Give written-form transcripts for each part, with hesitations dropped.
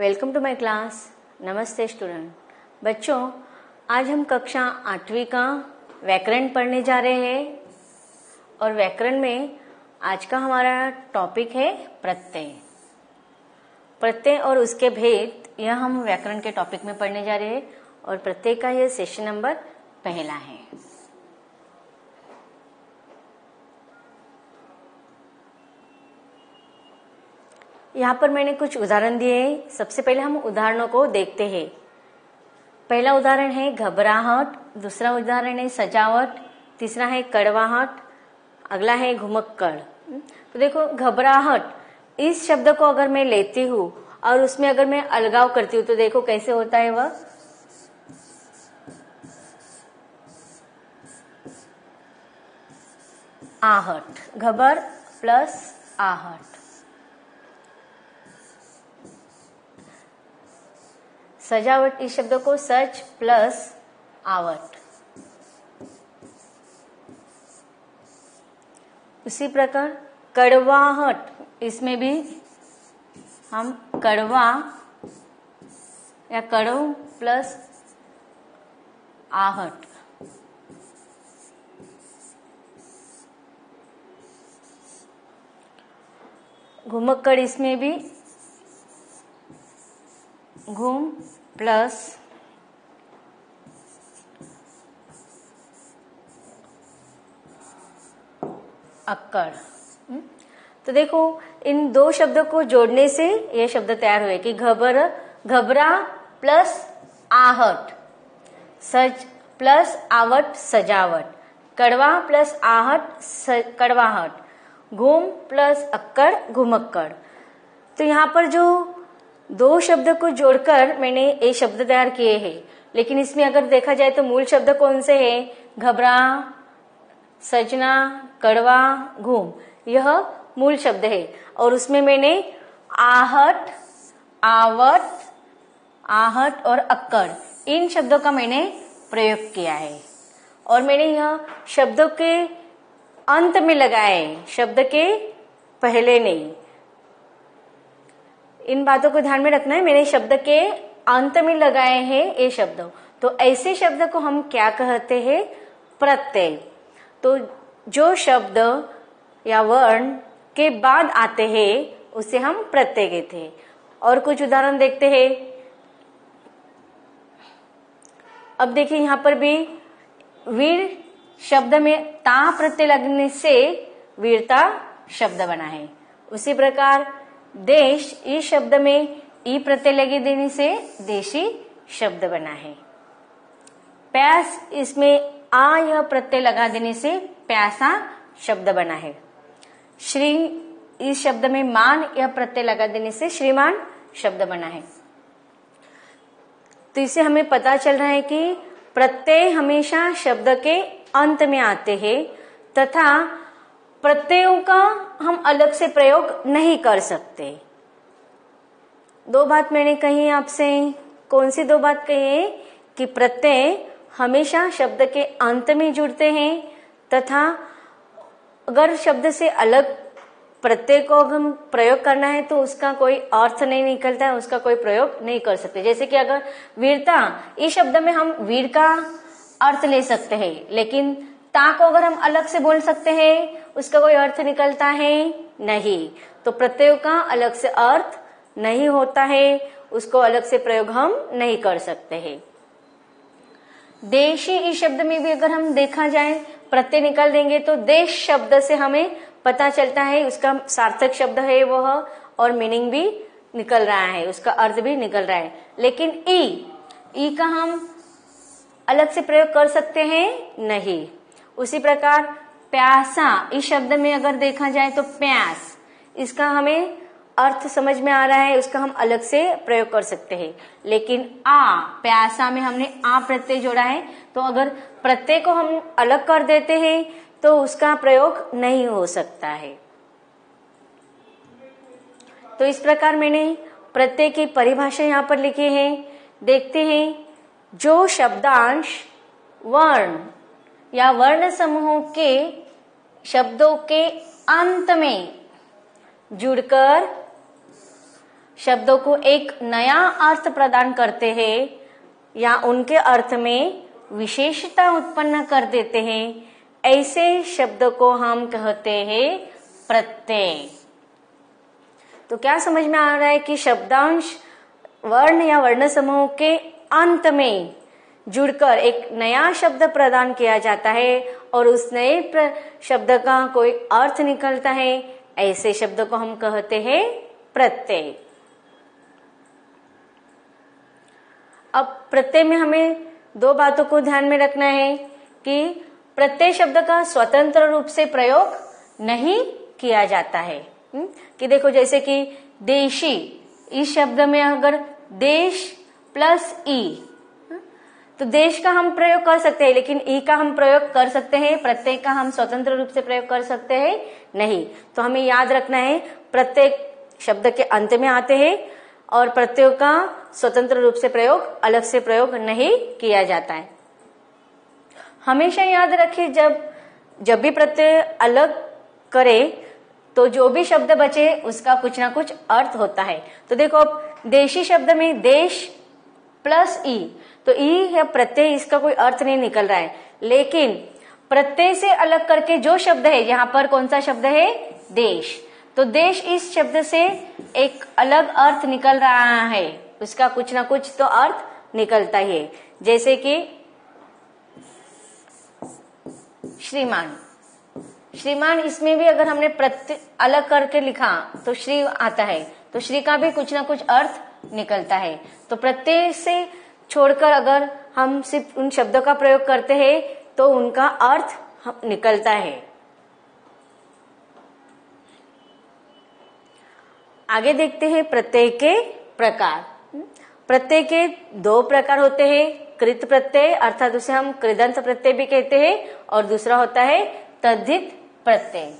Welcome to my class. नमस्ते student. बच्चों, आज हम कक्षा 8वीं का व्याकरण पढ़ने जा रहे हैं और व्याकरण में आज का हमारा टॉपिक है प्रत्यय। प्रत्यय और उसके भेद, यह हम व्याकरण के टॉपिक में पढ़ने जा रहे हैं और प्रत्यय का यह सेशन नंबर पहला है। यहाँ पर मैंने कुछ उदाहरण दिए हैं। सबसे पहले हम उदाहरणों को देखते हैं। पहला उदाहरण है घबराहट, दूसरा उदाहरण है सजावट, तीसरा है कड़वाहट, अगला है घुमक्कड़। तो देखो, घबराहट, इस शब्द को अगर मैं लेती हूँ और उसमें अगर मैं अलगाव करती हूँ तो देखो कैसे होता है वह। आहट, घबर प्लस आहट। सजावट, इस शब्द को सज प्लस आवट। उसी प्रकार कड़वाहट, इसमें भी हम कड़वा या कड़व प्लस आहट। घुमक्कड़, इसमें भी घूम प्लस अक्कड़। तो देखो, इन दो शब्दों को जोड़ने से यह शब्द तैयार हुए कि घबरा प्लस आहट, सज प्लस आवट सजावट, कड़वा प्लस आहट कड़वाहट, घूम प्लस अक्कड़ घुमक्कड़। तो यहाँ पर जो दो शब्द को जोड़कर मैंने ये शब्द तैयार किए हैं, लेकिन इसमें अगर देखा जाए तो मूल शब्द कौन से हैं? घबरा, सजना, कड़वा, घूम, यह मूल शब्द है। और उसमें मैंने आहट, आवट, आहट और अक्कड़, इन शब्दों का मैंने प्रयोग किया है और मैंने यह शब्दों के अंत में लगाए, शब्द के पहले नहीं। इन बातों को ध्यान में रखना है। मैंने शब्द के अंत में लगाए हैं ये शब्द। तो ऐसे शब्द को हम क्या कहते हैं? प्रत्यय। तो जो शब्द या वर्ण के बाद आते हैं उसे हम प्रत्यय कहते हैं। और कुछ उदाहरण देखते हैं। अब देखिए, यहाँ पर भी वीर शब्द में ता प्रत्यय लगने से वीरता शब्द बना है। उसी प्रकार देश, इस शब्द में ई प्रत्यय लगे देने से देशी शब्द बना है। प्यास, इसमें आ यह प्रत्यय लगा देने से प्यासा शब्द बना है। श्री, इस शब्द में मान यह प्रत्यय लगा देने से श्रीमान शब्द बना है। तो इससे हमें पता चल रहा है कि प्रत्यय हमेशा शब्द के अंत में आते हैं तथा प्रत्ययों का हम अलग से प्रयोग नहीं कर सकते। दो बात मैंने कही आपसे। कौन सी दो बात कही है? कि प्रत्यय हमेशा शब्द के अंत में जुड़ते हैं तथा अगर शब्द से अलग प्रत्यय को हम प्रयोग करना है तो उसका कोई अर्थ नहीं निकलता है, उसका कोई प्रयोग नहीं कर सकते। जैसे कि अगर वीरता, इस शब्द में हम वीर का अर्थ ले सकते हैं, लेकिन ता को अगर हम अलग से बोल सकते हैं, उसका कोई अर्थ निकलता है नहीं। तो प्रत्ययों का अलग से अर्थ नहीं होता है, उसको अलग से प्रयोग हम नहीं कर सकते हैं। देशी, इस शब्द में भी अगर हम देखा जाए प्रत्यय निकाल देंगे तो देश शब्द से हमें पता चलता है उसका सार्थक शब्द है वह, और मीनिंग भी निकल रहा है, उसका अर्थ भी निकल रहा है। लेकिन ई का हम अलग से प्रयोग कर सकते हैं नहीं। उसी प्रकार प्यासा, इस शब्द में अगर देखा जाए तो प्यास, इसका हमें अर्थ समझ में आ रहा है, उसका हम अलग से प्रयोग कर सकते हैं। लेकिन आ, प्यासा में हमने आ प्रत्यय जोड़ा है, तो अगर प्रत्यय को हम अलग कर देते हैं तो उसका प्रयोग नहीं हो सकता है। तो इस प्रकार मैंने प्रत्यय की परिभाषा यहाँ पर लिखी है। देखते हैं, जो शब्दांश वर्ण या वर्ण समूहों के शब्दों के अंत में जुड़कर शब्दों को एक नया अर्थ प्रदान करते हैं या उनके अर्थ में विशेषता उत्पन्न कर देते हैं, ऐसे शब्द को हम कहते हैं प्रत्यय। तो क्या समझ में आ रहा है कि शब्दांश वर्ण या वर्ण समूह के अंत में जुड़कर एक नया शब्द प्रदान किया जाता है और उस नए शब्द का कोई अर्थ निकलता है, ऐसे शब्द को हम कहते हैं प्रत्यय। अब प्रत्यय में हमें दो बातों को ध्यान में रखना है कि प्रत्यय शब्द का स्वतंत्र रूप से प्रयोग नहीं किया जाता है। कि देखो जैसे कि देशी, इस शब्द में अगर देश प्लस ई, तो देश का हम प्रयोग कर सकते हैं, लेकिन ई का हम प्रयोग कर सकते हैं, प्रत्यय का हम स्वतंत्र रूप से प्रयोग कर सकते हैं नहीं। तो हमें याद रखना है प्रत्यय शब्द के अंत में आते हैं और प्रत्ययों का स्वतंत्र रूप से प्रयोग, अलग से प्रयोग नहीं किया जाता है। हमेशा याद रखिए जब भी प्रत्यय अलग करे तो जो भी शब्द बचे उसका कुछ ना कुछ अर्थ होता है। तो देखो अब देशी शब्द में देश प्लस ई, तो ई है प्रत्यय, इसका कोई अर्थ नहीं निकल रहा है, लेकिन प्रत्यय से अलग करके जो शब्द है, यहाँ पर कौन सा शब्द है, देश, तो देश इस शब्द से एक अलग अर्थ निकल रहा है, उसका कुछ ना कुछ तो अर्थ निकलता ही है। जैसे कि श्रीमान, श्रीमान इसमें भी अगर हमने प्रत्यय अलग करके लिखा तो श्री आता है, तो श्री का भी कुछ ना कुछ अर्थ निकलता है। तो प्रत्यय से छोड़कर अगर हम सिर्फ उन शब्दों का प्रयोग करते हैं तो उनका अर्थ निकलता है। आगे देखते हैं प्रत्यय के प्रकार। प्रत्यय के दो प्रकार होते हैं, कृत प्रत्यय अर्थात उसे हम कृदंत प्रत्यय भी कहते हैं, और दूसरा होता है तद्धित प्रत्यय।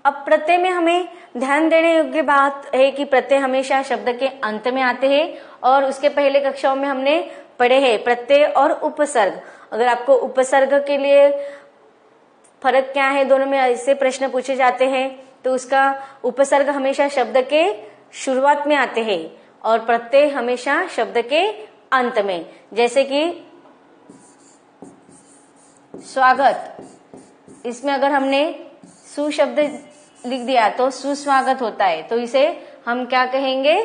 अब प्रत्यय में हमें ध्यान देने योग्य बात है कि प्रत्यय हमेशा शब्द के अंत में आते हैं, और उसके पहले कक्षाओं में हमने पढ़े हैं प्रत्यय और उपसर्ग। अगर आपको उपसर्ग के लिए फर्क क्या है, दोनों में ऐसे प्रश्न पूछे जाते हैं, तो उसका उपसर्ग हमेशा शब्द के शुरुआत में आते हैं और प्रत्यय हमेशा शब्द के अंत में। जैसे कि स्वागत, इसमें अगर हमने सु शब्द लिख दिया तो सुस्वागत होता है, तो इसे हम क्या कहेंगे,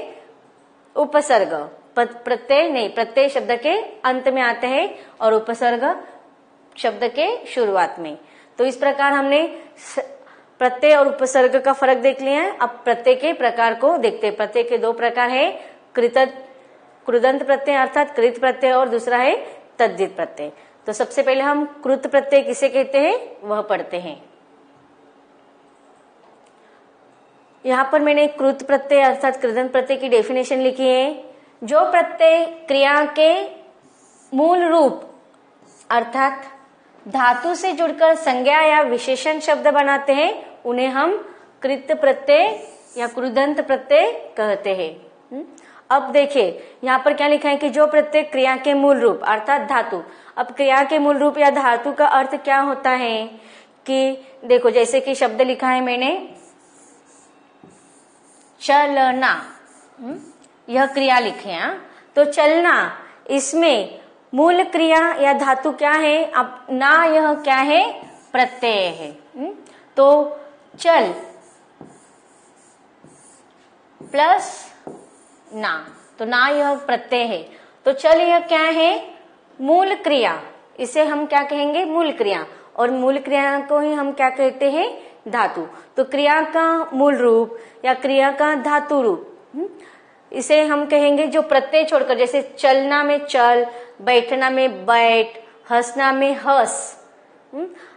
उपसर्ग। प्रत्यय नहीं, प्रत्यय शब्द के अंत में आते हैं और उपसर्ग शब्द के शुरुआत में। तो इस प्रकार हमने प्रत्यय और उपसर्ग का फर्क देख लिया है। अब प्रत्यय के प्रकार को देखते हैं। प्रत्यय के दो प्रकार है, कृदंत प्रत्यय अर्थात कृत प्रत्यय, और दूसरा है तद्धित प्रत्यय। तो सबसे पहले हम कृत प्रत्यय किसे कहते हैं वह पढ़ते हैं। यहाँ पर मैंने कृत प्रत्यय अर्थात कृदंत प्रत्यय की डेफिनेशन लिखी है। जो प्रत्यय क्रिया के मूल रूप अर्थात धातु से जुड़कर संज्ञा या विशेषण शब्द बनाते हैं उन्हें हम कृत प्रत्यय या कृदंत प्रत्यय कहते हैं। अब देखिए यहाँ पर क्या लिखा है कि जो प्रत्यय क्रिया के मूल रूप अर्थात धातु। अब क्रिया के मूल रूप या धातु का अर्थ क्या होता है कि देखो जैसे कि शब्द लिखा है मैंने चलना, यह क्रिया लिखे हैं, तो चलना इसमें मूल क्रिया या धातु क्या है, अब ना यह क्या है, प्रत्यय है। तो चल प्लस ना, तो ना यह प्रत्यय है, तो चल यह क्या है, मूल क्रिया, इसे हम क्या कहेंगे, मूल क्रिया, और मूल क्रिया को ही हम क्या कहते हैं, धातु। तो क्रिया का मूल रूप या क्रिया का धातु रूप इसे हम कहेंगे जो प्रत्यय छोड़कर, जैसे चलना में चल, बैठना में बैठ, हंसना में हंस,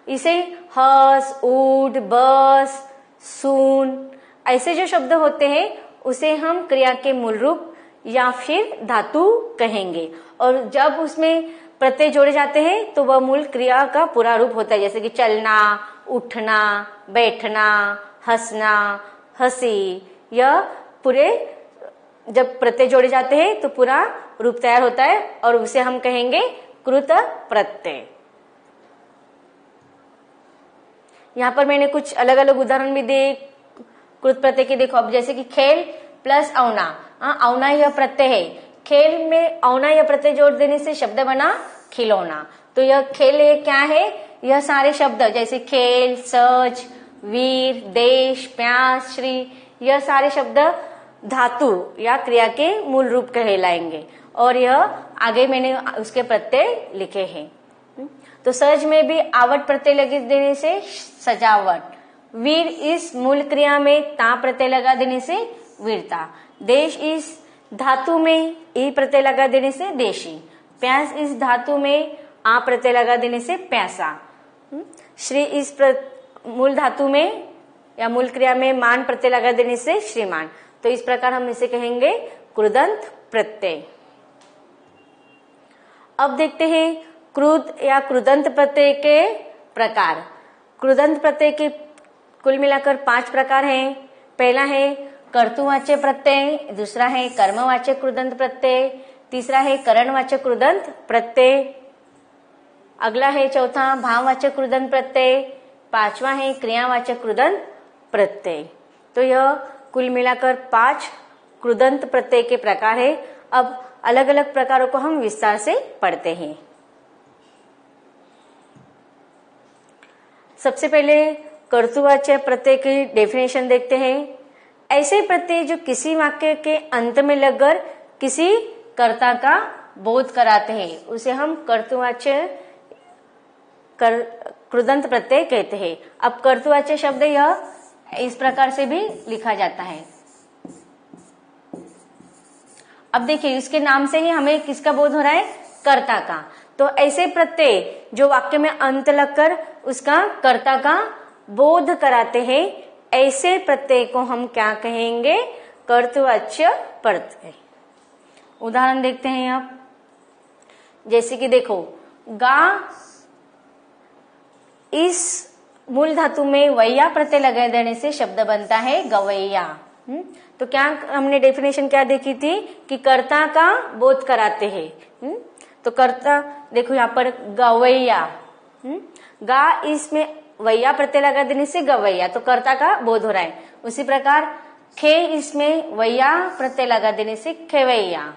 इसे हंस, उठ, बस, सुन, ऐसे जो शब्द होते हैं उसे हम क्रिया के मूल रूप या फिर धातु कहेंगे। और जब उसमें प्रत्यय जोड़े जाते हैं तो वह मूल क्रिया का पूरा रूप होता है, जैसे कि चलना, उठना, बैठना, हंसना, हंसी, यह पूरे जब प्रत्यय जोड़े जाते हैं तो पूरा रूप तैयार होता है और उसे हम कहेंगे कृत प्रत्यय। यहाँ पर मैंने कुछ अलग अलग उदाहरण भी दिए कृत प्रत्यय के। देखो अब जैसे कि खेल प्लस औना। औना यह प्रत्यय है। खेल में औना यह प्रत्यय जोड़ देने से शब्द बना खिलौना। तो यह खेल ये क्या है, यह सारे शब्द जैसे खेल, सज, वीर, देश, प्यास, श्री, यह सारे शब्द धातु या क्रिया के मूल रूप कहलाएंगे और यह आगे मैंने उसके प्रत्यय लिखे हैं। तो सज में भी आवट प्रत्यय लगा देने से सजावट। वीर इस मूल क्रिया में ता प्रत्यय लगा देने से वीरता। देश इस धातु में ई प्रत्यय लगा देने से देशी। प्यास इस धातु में आ प्रत्यय लगा देने से प्यासा। श्री इस मूल धातु में या मूल क्रिया में मान प्रत्यय लगा देने से श्रीमान। तो इस प्रकार हम इसे कहेंगे कृदंत प्रत्यय। अब देखते हैं क्रुद या कृदंत प्रत्यय के प्रकार। कृदंत प्रत्यय के कुल मिलाकर 5 प्रकार हैं। पहला है कर्तुवाच्य प्रत्यय, दूसरा है कर्मवाच्य कृदंत प्रत्यय, तीसरा है करणवाच्य कृदंत प्रत्यय, अगला है चौथा भाववाच्य कृदंत प्रत्यय, 5वां है क्रियावाच्य कृदंत प्रत्यय। तो यह कुल मिलाकर 5 कृदंत प्रत्यय के प्रकार है। अब अलग अलग प्रकारों को हम विस्तार से पढ़ते हैं। सबसे पहले कर्तुवाच्य प्रत्यय की डेफिनेशन देखते हैं। ऐसे प्रत्यय जो किसी वाक्य के अंत में लगकर किसी कर्ता का बोध कराते हैं उसे हम कर्तुवाच्य कृदंत प्रत्यय कहते हैं। अब कर्तुवाच्य शब्द यह इस प्रकार से भी लिखा जाता है। अब देखिए इसके नाम से ही हमें किसका बोध हो रहा है, कर्ता का। तो ऐसे प्रत्यय जो वाक्य में अंत लगकर उसका कर्ता का बोध कराते हैं, ऐसे प्रत्यय को हम क्या कहेंगे, कर्तुवाच्य प्रत्यय। उदाहरण देखते हैं आप। जैसे कि देखो गा इस मूल धातु में वैया प्रत्यय लगा देने से शब्द बनता है गवैया। तो क्या हमने डेफिनेशन क्या देखी थी कि कर्ता का बोध कराते हैं। तो कर्ता देखो यहाँ पर गवैया, गा इसमें वैया प्रत्यय लगा देने से गवैया, तो कर्ता का बोध हो रहा है। उसी प्रकार खे इसमें वैया प्रत्यय लगा देने से खेवैया,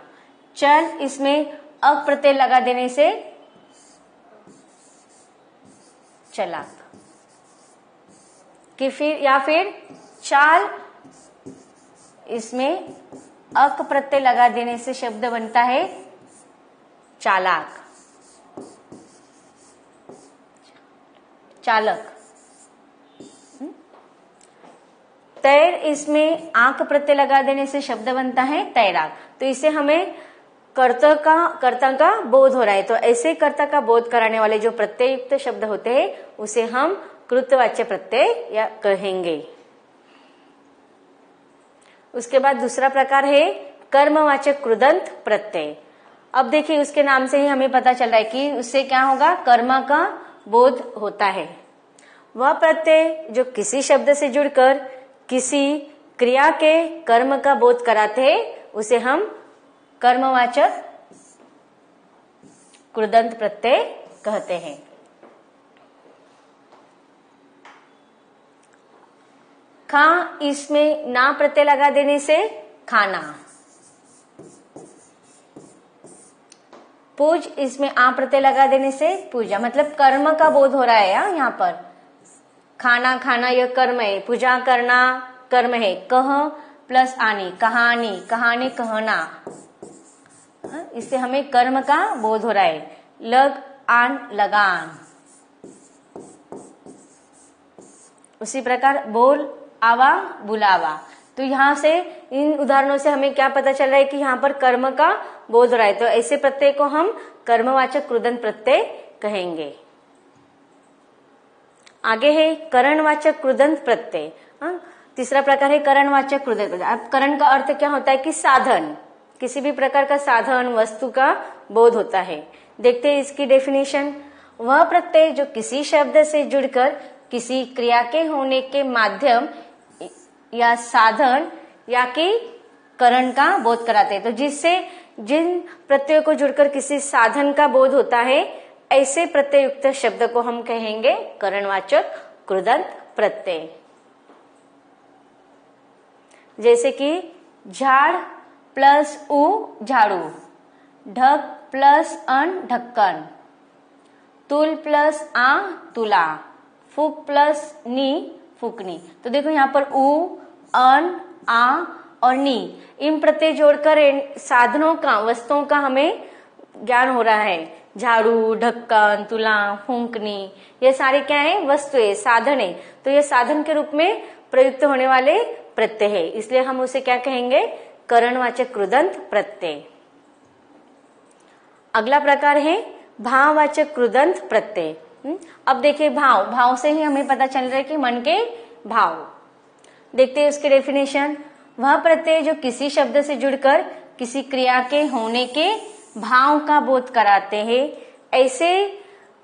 चल इसमें अक प्रत्यय लगा देने से चलाक, कि फिर या फिर चाल इसमें अक प्रत्यय लगा देने से शब्द बनता है चालाक, चालक। तैर इसमें आंख प्रत्यय लगा देने से शब्द बनता है तैराक। तो इसे हमें कर्ता का बोध हो रहा है। तो ऐसे कर्ता का बोध कराने वाले जो प्रत्ययुक्त शब्द होते हैं उसे हम कृतवाच्य प्रत्यय या कहेंगे। उसके बाद दूसरा प्रकार है कर्मवाचक कृदंत प्रत्यय। अब देखिए उसके नाम से ही हमें पता चल रहा है कि उससे क्या होगा, कर्म का बोध होता है। वह प्रत्यय जो किसी शब्द से जुड़कर किसी क्रिया के कर्म का बोध कराते हैं उसे हम कर्मवाचक कृदंत प्रत्यय कहते हैं। खा इसमें ना प्रत्यय लगा देने से खाना, पूज इसमें आ प्रत्यय लगा देने से पूजा, मतलब कर्म का बोध हो रहा है। यहाँ पर खाना खाना यह कर्म है, पूजा करना कर्म है। कह प्लस आनी, कहानी, कहानी कहना, इससे हमें कर्म का बोध हो रहा है। लग आन लगान, उसी प्रकार बोल आवा बुलावा। तो यहाँ से इन उदाहरणों से हमें क्या पता चल रहा है कि यहाँ पर कर्म का बोध हो रहा है। तो ऐसे प्रत्यय को हम कर्मवाचक कृदंत प्रत्यय कहेंगे। आगे है करणवाचक कृदंत प्रत्यय। तीसरा प्रकार है करणवाचक कृदंत प्रत्यय। अब करण का अर्थ क्या होता है कि साधन, किसी भी प्रकार का साधन वस्तु का बोध होता है। देखते हैं इसकी डेफिनेशन। वह प्रत्यय जो किसी शब्द से जुड़कर किसी क्रिया के होने के माध्यम या साधन या कि करण का बोध कराते हैं। तो जिससे जिन प्रत्ययों को जुड़कर किसी साधन का बोध होता है ऐसे प्रत्ययुक्त शब्द को हम कहेंगे करणवाचक कृदंत प्रत्यय। जैसे कि झाड़ प्लस उ झाड़ू, ढक प्लस अन ढक्कन, तुल प्लस आ तुला, फूक प्लस नी फूकनी। तो देखो यहाँ पर उ, अन, आ और नी, इन प्रत्यय जोड़कर साधनों का, वस्तुओं का हमें ज्ञान हो रहा है। झाड़ू, ढक्कन, तुला, फूंकनी, ये सारे क्या है? वस्तु है, साधन है। तो ये साधन के रूप में प्रयुक्त होने वाले प्रत्यय है, इसलिए हम उसे क्या कहेंगे? करणवाचक कृदंत प्रत्यय। अगला प्रकार है भाववाचक कृदंत प्रत्यय। अब देखिए भाव, भाव से ही हमें पता चल रहा है कि मन के भाव। देखते हैं उसके डेफिनेशन। वह प्रत्यय जो किसी शब्द से जुड़कर किसी क्रिया के होने के भाव का बोध कराते हैं, ऐसे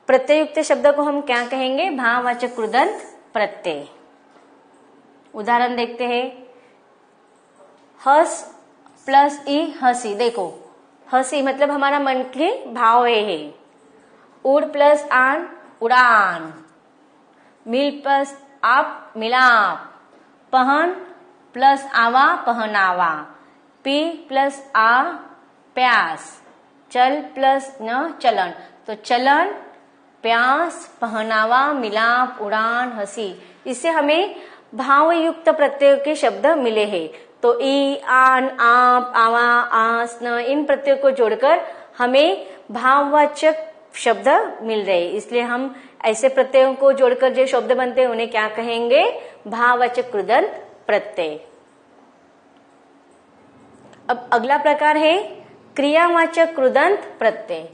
प्रत्ययुक्त शब्द को हम क्या कहेंगे? भाववाचक कृदंत प्रत्यय। उदाहरण देखते हैं। हस प्लस ई हंसी, देखो हंसी मतलब हमारा मन के भाव है। उड़ प्लस आन उड़ान, मिल प्लस आप मिलाप, पहन प्लस आवा पहनावा, पी प्लस आ प्यास, चल प्लस न चलन। तो चलन, प्यास, पहनावा, मिलाप, उड़ान, हंसी, इससे हमें भावयुक्त प्रत्ययों के शब्द मिले हैं। तो ई, आन, आप, आवा, आस, न, इन प्रत्ययों को जोड़कर हमें भाववाचक शब्द मिल रहे, इसलिए हम ऐसे प्रत्ययों को जोड़कर जो शब्द बनते हैं उन्हें क्या कहेंगे? भाववाचक कृदंत प्रत्यय। अब अगला प्रकार है क्रियावाचक कृदंत प्रत्यय।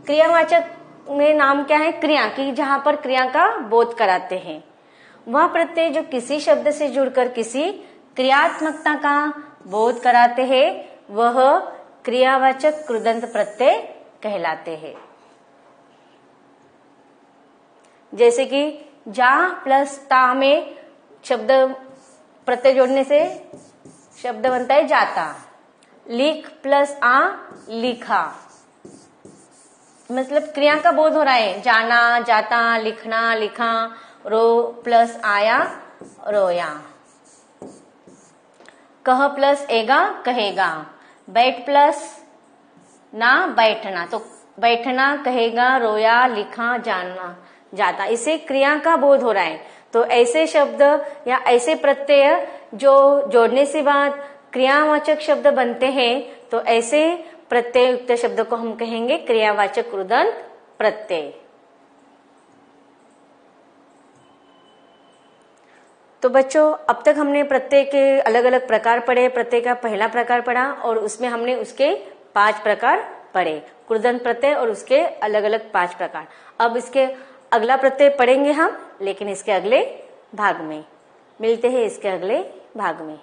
क्रियावाचक में नाम क्या है? क्रिया की, जहां पर क्रिया का बोध कराते हैं। वह प्रत्यय जो किसी शब्द से जुड़कर किसी क्रियात्मकता का बोध कराते हैं, वह क्रियावाचक कृदंत प्रत्यय कहलाते हैं। जैसे कि जा प्लस ता में शब्द प्रत्यय जोड़ने से शब्द बनता है जाता। लिख प्लस आ लिखा, मतलब क्रिया का बोध हो रहा है। जाना, जाता, लिखना, लिखा। रो प्लस आया रोया। कह प्लस एगा कहेगा। बैठ प्लस ना बैठना, तो बैठना, कहेगा, रोया, लिखा, जानना, जाता, इसे क्रिया का बोध हो रहा है। तो ऐसे शब्द या ऐसे प्रत्यय जो जोड़ने से बाद क्रियावाचक शब्द बनते हैं, तो ऐसे प्रत्यय युक्त शब्द को हम कहेंगे क्रियावाचक कृदंत प्रत्यय। तो बच्चों, अब तक हमने प्रत्यय के अलग अलग प्रकार पढ़े। प्रत्यय का पहला प्रकार पढ़ा और उसमें हमने उसके 5 प्रकार पढ़े, कृदंत प्रत्यय और उसके अलग अलग 5 प्रकार। अब इसके अगला प्रत्यय पढ़ेंगे हम, लेकिन इसके अगले भाग में। मिलते हैं इसके अगले भाग में।